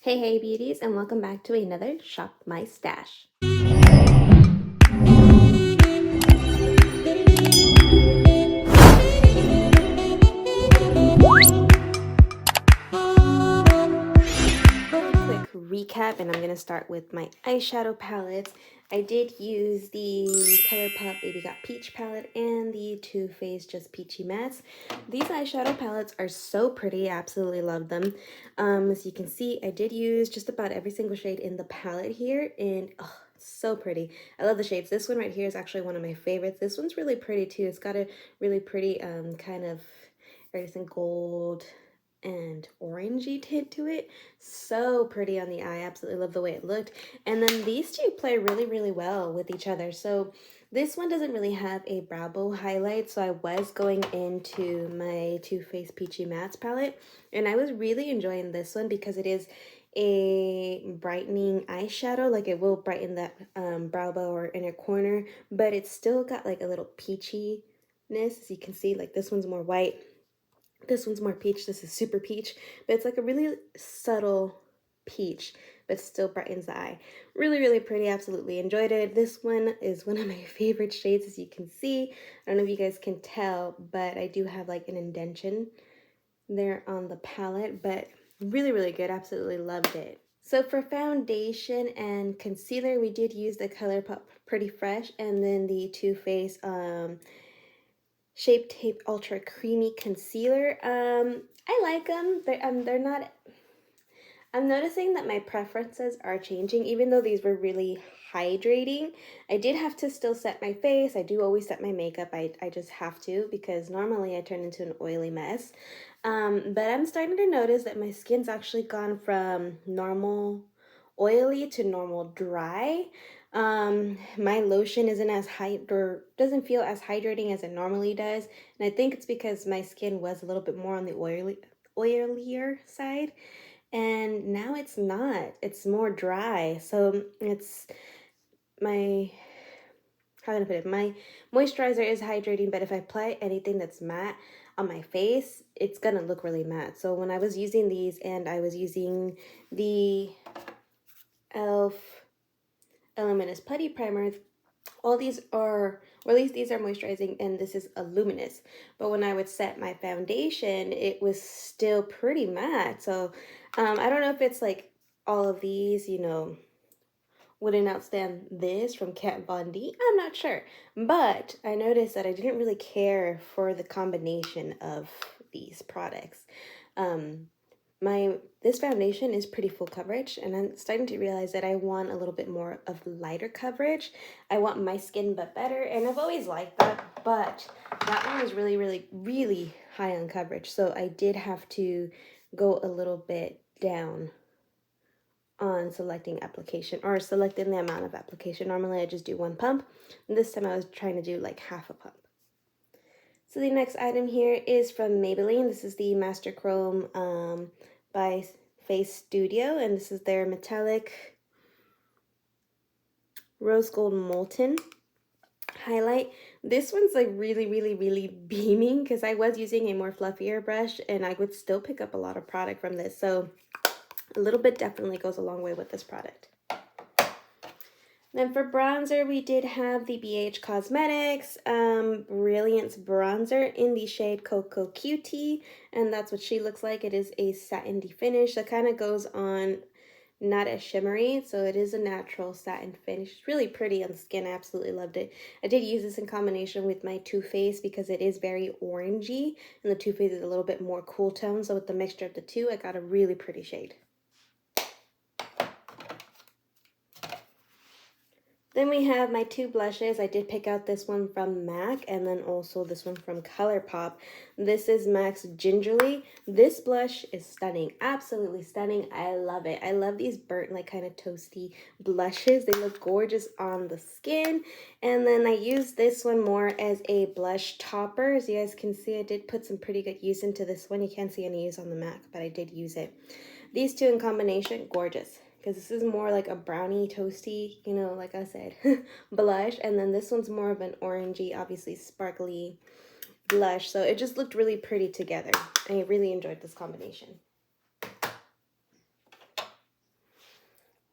Hey beauties, and welcome back to another Shop My Stash. Quick recap, and I'm going to start with my eyeshadow palettes. I did use the ColourPop Baby Got Peach palette and the Too Faced Just Peachy Mattes. These eyeshadow palettes are so pretty. I absolutely love them. As you can see, I did use just about every single shade in the palette here, and oh, so pretty. I love the shades. This one right here is actually one of my favorites. This one's really pretty too. It's got a really pretty kind of iridescent gold and orangey tint to it. So pretty on the eye. Absolutely love the way it looked. And then these two play really well with each other. So this one doesn't really have a brow bow highlight, so I was going into my Too Faced Peachy Mattes palette, and I was really enjoying this one because it is a brightening eyeshadow. Like, it will brighten that brow bow or inner corner, but it's still got like a little peachiness. As you can see, like, this one's more white, this one's more peach, this is super peach, but it's like a really subtle peach, but still brightens the eye. Really pretty, absolutely enjoyed it. This one is one of my favorite shades, as you can see. I don't know if you guys can tell, but I do have like an indentation there on the palette, but really good, absolutely loved it. So for foundation and concealer, we did use the ColourPop Pretty Fresh and then the Too Faced Shape Tape Ultra Creamy Concealer. I like them. They're not. I'm noticing that my preferences are changing, even though these were really hydrating. I did have to still set my face. I do always set my makeup. I just have to, because normally I turn into an oily mess. But I'm starting to notice that my skin's actually gone from normal oily to normal dry. My lotion isn't as doesn't feel as hydrating as it normally does, and I think it's because my skin was a little bit more on the oilier side, and now it's not. It's more dry. So it's my, how can I put it? My moisturizer is hydrating, but if I apply anything that's matte on my face, it's gonna look really matte. So when I was using these, and I was using the e.l.f. Luminous Putty Primer, all these are, or at least these are moisturizing, and this is a luminous. But when I would set my foundation, it was still pretty matte. So I don't know if it's like all of these, you know, wouldn't outstand this from Kat Von D. I'm not sure. But I noticed that I didn't really care for the combination of these products. This foundation is pretty full coverage, and I'm starting to realize that I want a little bit more of lighter coverage. I want my skin but better, and I've always liked that, but that one was really high on coverage, so I did have to go a little bit down on selecting application, or selecting the amount of application. Normally I just do one pump, and this time I was trying to do like half a pump. So the next item here is from Maybelline. This is the Master Chrome by Face Studio, and this is their metallic rose gold molten highlight. This one's like really beaming, because I was using a more fluffier brush and I would still pick up a lot of product from this, so a little bit definitely goes a long way with this product. Then for bronzer, we did have the BH Cosmetics Brilliance Bronzer in the shade Cocoa Cutie, and that's what she looks like. It is a satin finish that kind of goes on, not as shimmery, so it is a natural satin finish. It's really pretty on the skin. I absolutely loved it. I did use this in combination with my Too Faced because it is very orangey, and the Too Faced is a little bit more cool tone, so with the mixture of the two, I got a really pretty shade. Then we have my two blushes. I did pick out this one from MAC and then also this one from ColourPop. This is MAC's Gingerly. This blush is stunning, absolutely stunning. I love it. I love these burnt, like kind of toasty blushes. They look gorgeous on the skin. And then I used this one more as a blush topper. As you guys can see, I did put some pretty good use into this one. You can't see any use on the MAC, but I did use it. These two in combination, gorgeous. Because this is more like a brownie toasty, you know, like I said, blush. And then this one's more of an orangey, obviously sparkly blush. So it just looked really pretty together. I really enjoyed this combination.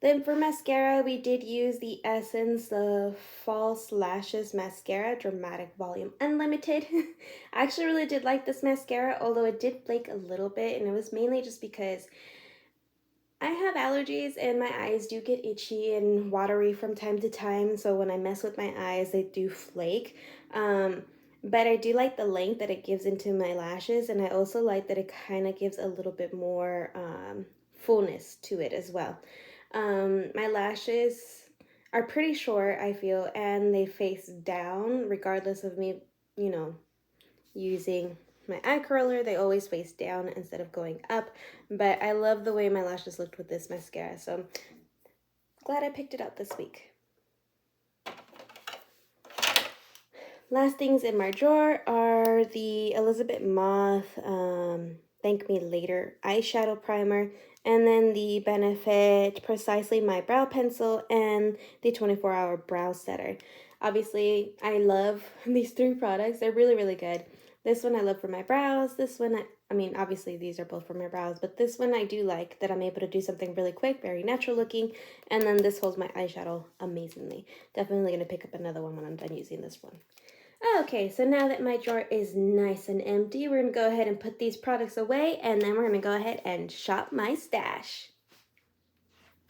Then for mascara, we did use the Essence the False Lashes Mascara Dramatic Volume Unlimited. I actually really did like this mascara, although it did flake a little bit, and it was mainly just because I have allergies and my eyes do get itchy and watery from time to time, so when I mess with my eyes, they do flake. But I do like the length that it gives into my lashes, and I also like that it kind of gives a little bit more fullness to it as well. My lashes are pretty short, I feel, and they face down regardless of me, you know, using my eye curler. They always face down instead of going up, but I love the way my lashes looked with this mascara, so I'm glad I picked it up this week. Last things in my drawer are the Elizabeth Moth Thank Me Later eyeshadow primer, and then the Benefit Precisely My Brow Pencil, and the 24-hour brow setter. Obviously, I love these three products. They're really, really good. This one I love for my brows. This one, I mean, obviously these are both for my brows, but this one I do like that I'm able to do something really quick, very natural looking, and then this holds my eyeshadow amazingly. Definitely going to pick up another one when I'm done using this one. Okay, so now that my drawer is nice and empty, we're going to go ahead and put these products away, and then we're going to go ahead and shop my stash.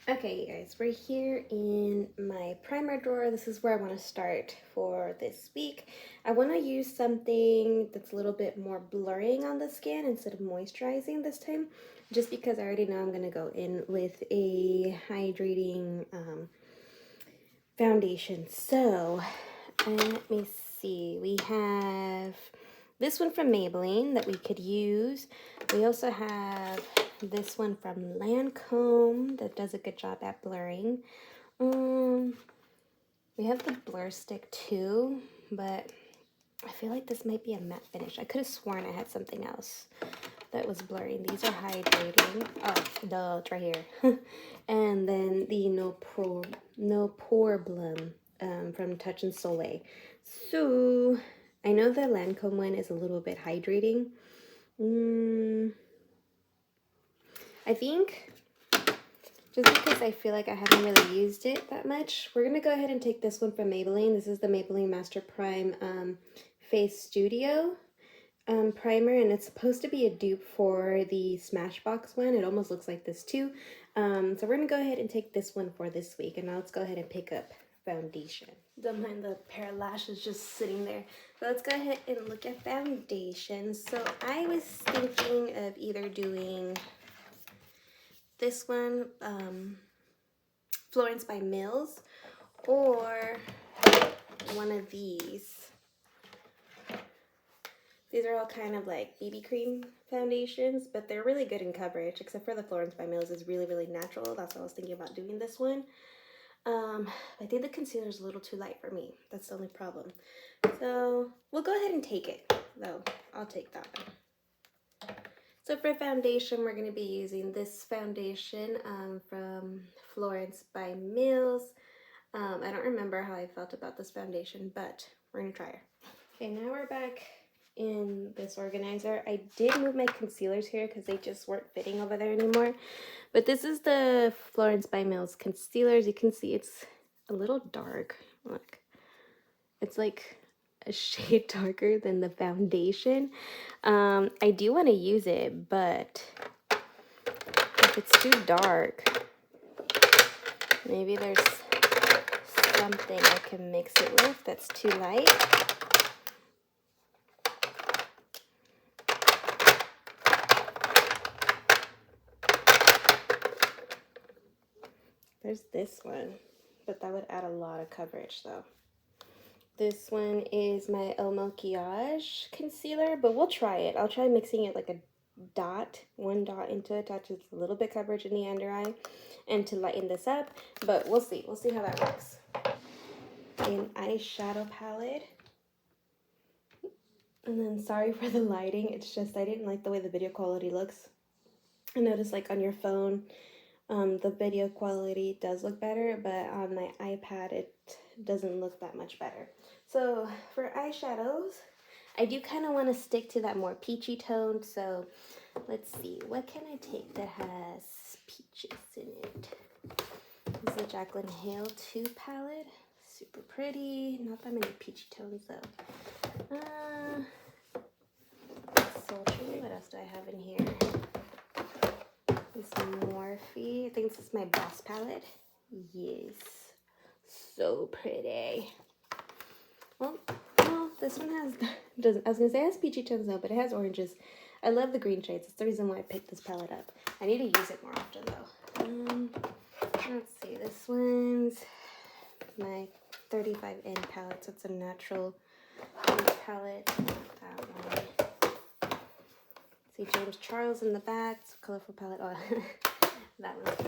Okay, you guys, we're here in my primer drawer. This is where I want to start for this week. I want to use something that's a little bit more blurring on the skin instead of moisturizing this time, just because I already know I'm going to go in with a hydrating foundation. So, let me see. We have this one from Maybelline that we could use. We also have this one from Lancome that does a good job at blurring. We have the blur stick too, but I feel like this might be a matte finish. I could have sworn I had something else that was blurring. These are hydrating. Oh, duh, it's right here. And then the No Problem from Touch and Soleil. So I know the Lancome one is a little bit hydrating. I think just because I feel like I haven't really used it that much, we're going to go ahead and take this one from Maybelline. This is the Maybelline Master Prime Face Studio primer, and it's supposed to be a dupe for the Smashbox one. It almost looks like this too. So we're going to go ahead and take this one for this week, and now let's go ahead and pick up foundation. Don't mind the pair of lashes just sitting there. But let's go ahead and look at foundation. So I was thinking of either doing this one, Florence by Mills, or one of these. These are all kind of like BB cream foundations, but they're really good in coverage, except for the Florence by Mills is really, really natural. That's why I was thinking about doing this one. I think the concealer is a little too light for me. That's the only problem. So we'll go ahead and take it, though. I'll take that one. So for foundation, we're going to be using this foundation from Florence by Mills. I don't remember how I felt about this foundation, but we're going to try it. Okay, now we're back in this organizer. I did move my concealers here because they just weren't fitting over there anymore. But this is the Florence by Mills concealer. As you can see, it's a little dark. Look, it's like a shade darker than the foundation. I do want to use it, but if it's too dark, maybe there's something I can mix it with that's too light. There's this one, but that would add a lot of coverage though. This one is my El Maquillage concealer, but we'll try it. I'll try mixing it like a dot, one dot into it, touches a little bit coverage in the under eye, and to lighten this up, but we'll see. We'll see how that works. An eyeshadow palette. And then sorry for the lighting. It's just I didn't like the way the video quality looks. I noticed like on your phone, the video quality does look better, but on my iPad it doesn't look that much better. So for eyeshadows, I do kind of want to stick to that more peachy tone. So let's see, what can I take that has peaches in it? is a Jaclyn Hale 2 palette. Super pretty. Not that many peachy tones though. Sultry. What else do I have in here? This Morphe. I think this is my Boss palette. Yes. So pretty. Well, this one has, I was going to say it has peachy tones though, but it has oranges. I love the green shades. That's the reason why I picked this palette up. I need to use it more often though. Let's see, this one's my 35N palette, so it's a natural palette. That one. See James Charles in the back. It's a colorful palette. Oh, that one's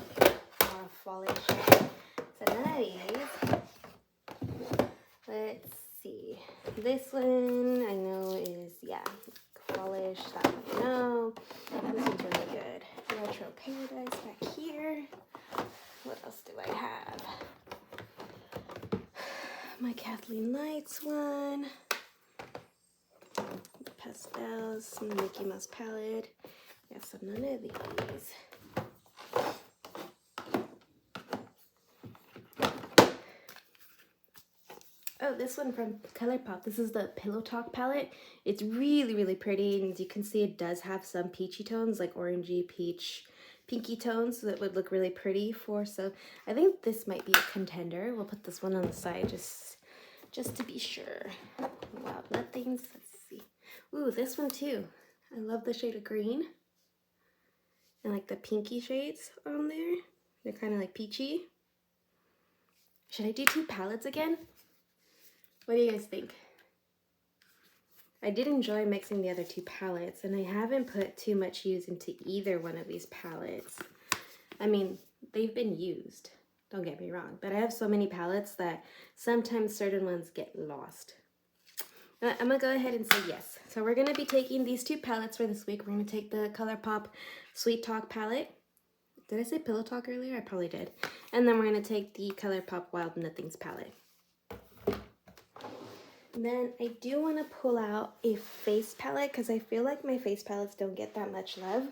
more fallish. So none of these. Let's see. This one I know is, yeah, fallish. That one, no. This one's really good. Retro Paradise back here. What else do I have? My Kathleen Lights one. Pastels, some Mickey Mouse palette. Yeah, so none of these. Oh, this one from ColourPop. This is the Pillow Talk palette. It's really, really pretty, and as you can see, it does have some peachy tones, like orangey, peach, pinky tones, so that would look really pretty for. So I think this might be a contender. We'll put this one on the side just to be sure. Wild Nothings. Let's see. Ooh, this one too. I love the shade of green and like the pinky shades on there. They're kind of like peachy. Should I do 2 palettes again? What do you guys think? I did enjoy mixing the other 2 palettes, and I haven't put too much use into either one of these palettes. I mean, they've been used, don't get me wrong, but I have so many palettes that sometimes certain ones get lost. I'm gonna go ahead and say yes. So we're gonna be taking these 2 palettes for this week. We're gonna take the ColourPop Sweet Talk palette. Did I say Pillow Talk earlier? I probably did. And then we're gonna take the ColourPop Wild Nothings palette. Then I do want to pull out a face palette because I feel like my face palettes don't get that much love.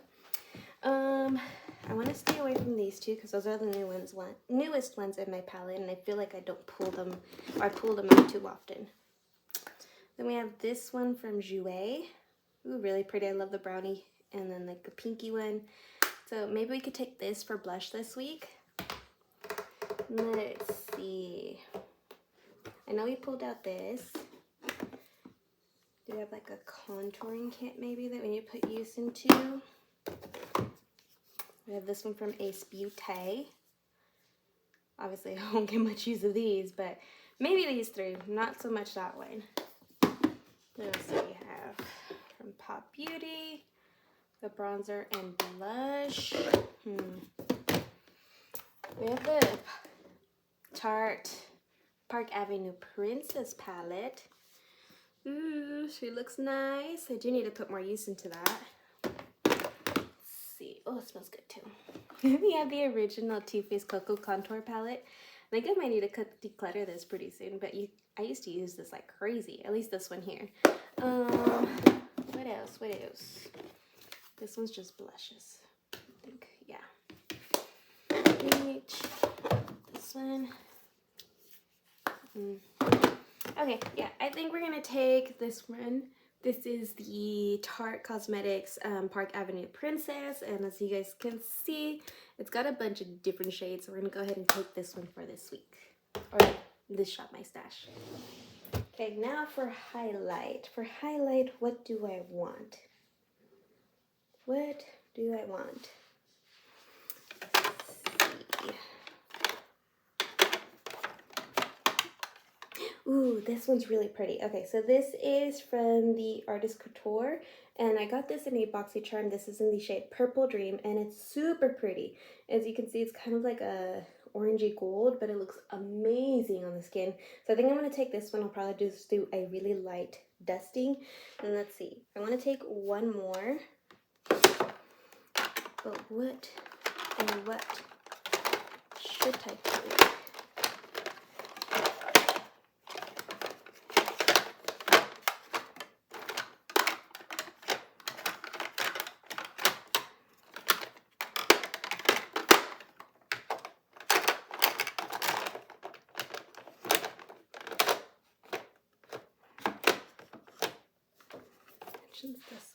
I want to stay away from these 2 because those are the newest ones in my palette, and I feel like I don't pull them, or I pull them out too often. Then we have this one from Jouer. Ooh, really pretty. I love the brownie, and then like the pinky one. So maybe we could take this for blush this week. Let's see. I know we pulled out this. Do we have like a contouring kit maybe that we need to put use into? We have this one from Ace Beauté. Obviously I won't get much use of these, but maybe these 3, not so much that one. What else do we have? From Pop Beauty, the bronzer and blush. We have the Tarte Park Avenue Princess palette. Ooh, she looks nice. I do need to put more use into that. Let's see. Oh, it smells good too. We have the original Too Faced Cocoa Contour palette. I think I might need to declutter this pretty soon, but I used to use this like crazy. At least this one here. What else? What else? This one's just blushes. I think, yeah. Peach. This one. Okay, yeah, I think we're gonna take this one. This is the Tarte Cosmetics Park Avenue Princess, and as you guys can see, it's got a bunch of different shades, so we're gonna go ahead and take this one for this week, or this Shop My Stash. Okay, now for highlight. For highlight, what do I want? What do I want? Ooh, this one's really pretty. Okay, so this is from the Artist Couture, and I got this in a BoxyCharm. This is in the shade Purple Dream, and it's super pretty. As you can see, it's kind of like a orangey gold, but it looks amazing on the skin. So I think I'm going to take this one. I'll probably just do a really light dusting. And let's see. I want to take one more. But what should I do? one's this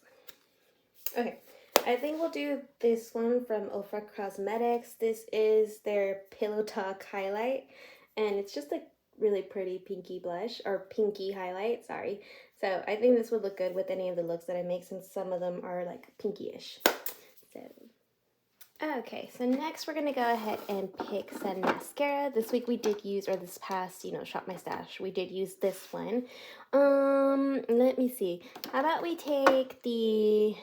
one? Okay, I think we'll do this one from Ofra Cosmetics. This is their Pillow Talk highlight, and it's just a really pretty pinky blush, or pinky highlight, sorry. So I think this would look good with any of the looks that I make, since some of them are like pinky-ish. So okay, so next we're gonna go ahead and pick some mascara. This week we did use, or this past, Shop My Stash, we did use this one. Let me see. How about we take the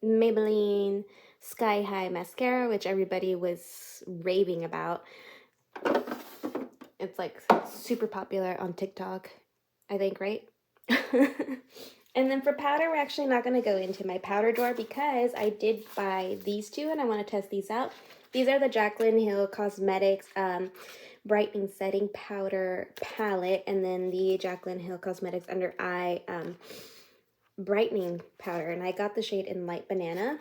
Maybelline Sky High mascara, which everybody was raving about. It's like super popular on TikTok, I think, right? And then for powder, we're actually not going to go into my powder drawer because I did buy these two and I want to test these out. These are the Jaclyn Hill Cosmetics Brightening Setting Powder Palette, and then the Jaclyn Hill Cosmetics Under Eye Brightening Powder. And I got the shade in Light Banana.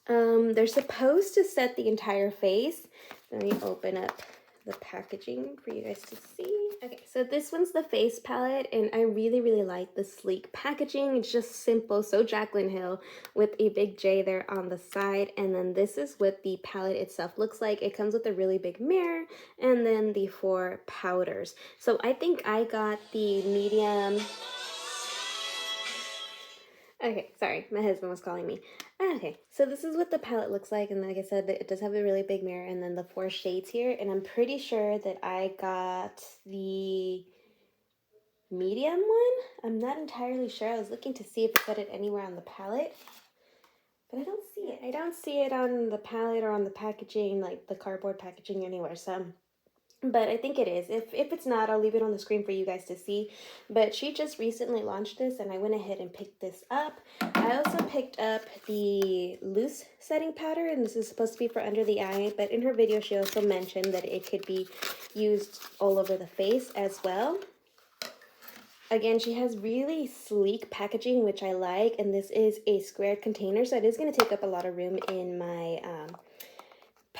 They're supposed to set the entire face. Let me open up the packaging for you guys to see. Okay, so this one's the face palette, and I really, really like the sleek packaging. It's just simple, so Jaclyn Hill, with a big J there on the side. And then this is what the palette itself looks like. It comes with a really big mirror and then the 4 powders. So I think I got the medium. Okay, sorry, my husband was calling me. Okay, so this is what the palette looks like, and like I said, it does have a really big mirror, and then the 4 shades here, and I'm pretty sure that I got the medium one. I'm not entirely sure. I was looking to see if it said it anywhere on the palette, but I don't see it. I don't see it on the palette or on the packaging, like the cardboard packaging anywhere, so... But I think it is. If it's not, I'll leave it on the screen for you guys to see. But she just recently launched this, and I went ahead and picked this up. I also picked up the loose setting powder, and this is supposed to be for under the eye. But in her video, she also mentioned that it could be used all over the face as well. Again, she has really sleek packaging, which I like. And this is a squared container, so it is going to take up a lot of room in my...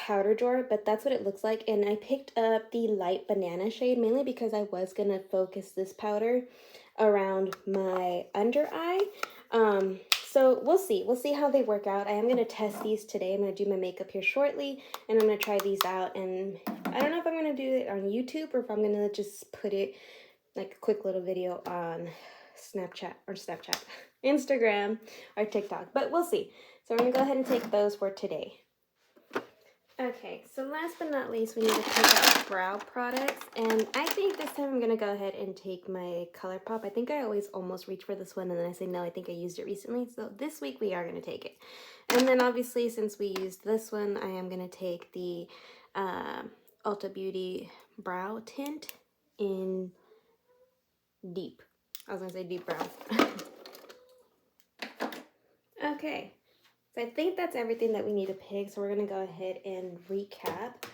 powder drawer, but that's what it looks like. And I picked up the Light Banana shade mainly because I was gonna focus this powder around my under eye. So we'll see how they work out. I am gonna test these today. I'm gonna do my makeup here shortly, and I'm gonna try these out. And I don't know if I'm gonna do it on YouTube or if I'm gonna just put it like a quick little video on Instagram or TikTok, but we'll see. So we're gonna go ahead and take those for today. Okay, so last but not least, we need to pick up brow products, and I think this time I'm going to go ahead and take my ColourPop. I think I always almost reach for this one, and then I say, no, I think I used it recently, so this week we are going to take it. And then obviously, since we used this one, I am going to take the Ulta Beauty Brow Tint in Deep. I was going to say Deep Brown. Okay. So I think that's everything that we need to pick, so we're going to go ahead and recap.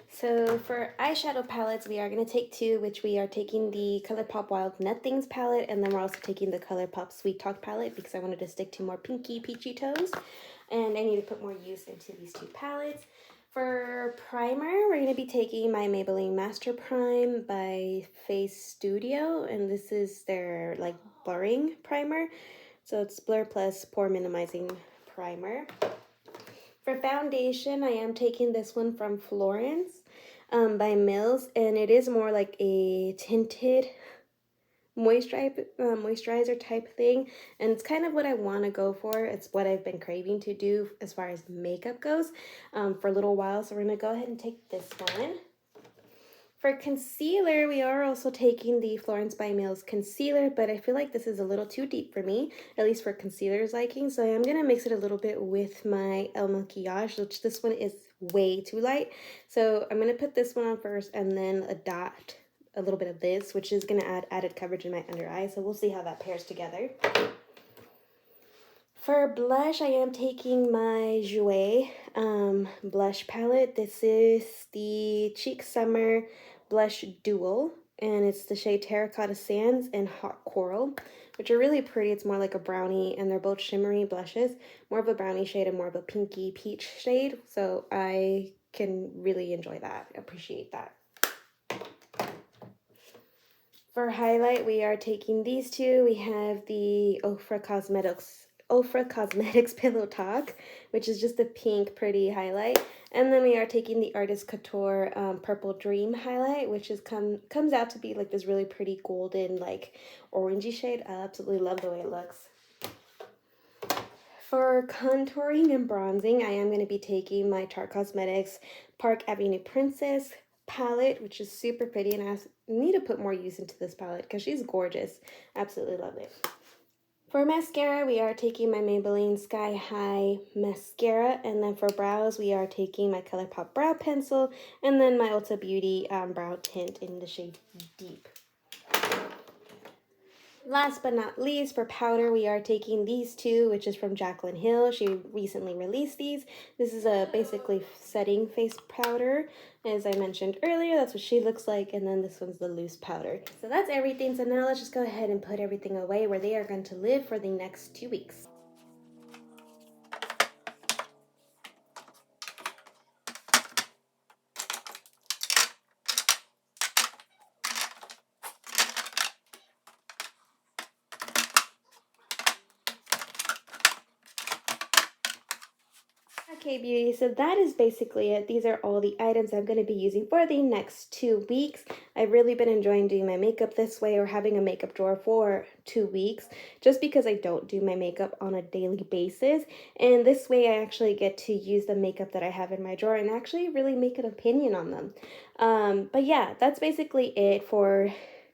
So for eyeshadow palettes, we are going to take 2, which we are taking the ColourPop Wild Nothings palette, and then we're also taking the ColourPop Sweet Talk palette because I wanted to stick to more pinky, peachy tones, and I need to put more use into these 2 palettes. For primer, we're going to be taking my Maybelline Master Prime by Face Studio, and this is their like blurring primer. So it's Blur Plus Pore Minimizing Primer. For foundation, I am taking this one from Florence by Mills, and it is more like a tinted moisturizer type thing, and it's kind of what I want to go for. It's what I've been craving to do as far as makeup goes for a little while, so we're going to go ahead and take this one. For concealer, we are also taking the Florence by Mills concealer, but I feel like this is a little too deep for me, at least for concealer's liking, so I am going to mix it a little bit with my El Maquillage, which this one is way too light. So I'm going to put this one on first and then a little bit of this, which is going to add added coverage in my under eye, so we'll see how that pairs together. For blush, I am taking my Jouer blush palette. This is the Cheek Summer Blush Dual, and it's the shade Terracotta Sands and Hot Coral, which are really pretty. It's more like a brownie, and they're both shimmery blushes, more of a brownie shade and more of a pinky peach shade, so I can really enjoy that, appreciate that. For highlight, we are taking these two. We have the Ofra Cosmetics Pillow Talk, which is just a pink pretty highlight. And then we are taking the Artist Couture Purple Dream highlight, which is comes out to be like this really pretty golden, like orangey shade. I absolutely love the way it looks. For contouring and bronzing, I am going to be taking my Tarte Cosmetics Park Avenue Princess palette, which is super pretty, and I need to put more use into this palette because she's gorgeous. Absolutely love it. For mascara, we are taking my Maybelline Sky High mascara, and then for brows, we are taking my ColourPop brow pencil, and then my Ulta Beauty brow tint in the shade Deep. Last but not least, for powder, we are taking these two, which is from Jaclyn Hill. She recently released these. This is a basically setting face powder. As I mentioned earlier, that's what she looks like. And then this one's the loose powder. So that's everything. So now let's just go ahead and put everything away where they are going to live for the next 2 weeks. Okay, beauty, so that is basically it. These are all the items I'm going to be using for the next 2 weeks. I've really been enjoying doing my makeup this way, or having a makeup drawer for 2 weeks, just because I don't do my makeup on a daily basis. And this way I actually get to use the makeup that I have in my drawer and actually really make an opinion on them. But yeah, that's basically it for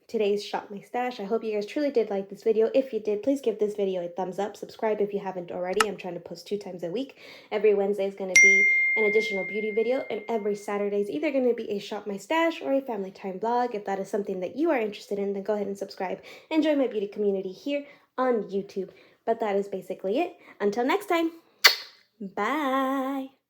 today's Shop My Stash. I hope you guys truly did like this video. If you did, please give this video a thumbs up. Subscribe if you haven't already. I'm trying to post 2 times a week. Every Wednesday is going to be an additional beauty video, and every Saturday is either going to be a Shop My Stash or a family time vlog. If that is something that you are interested in, then go ahead and subscribe and join my beauty community here on YouTube. But that is basically it. Until next time, bye!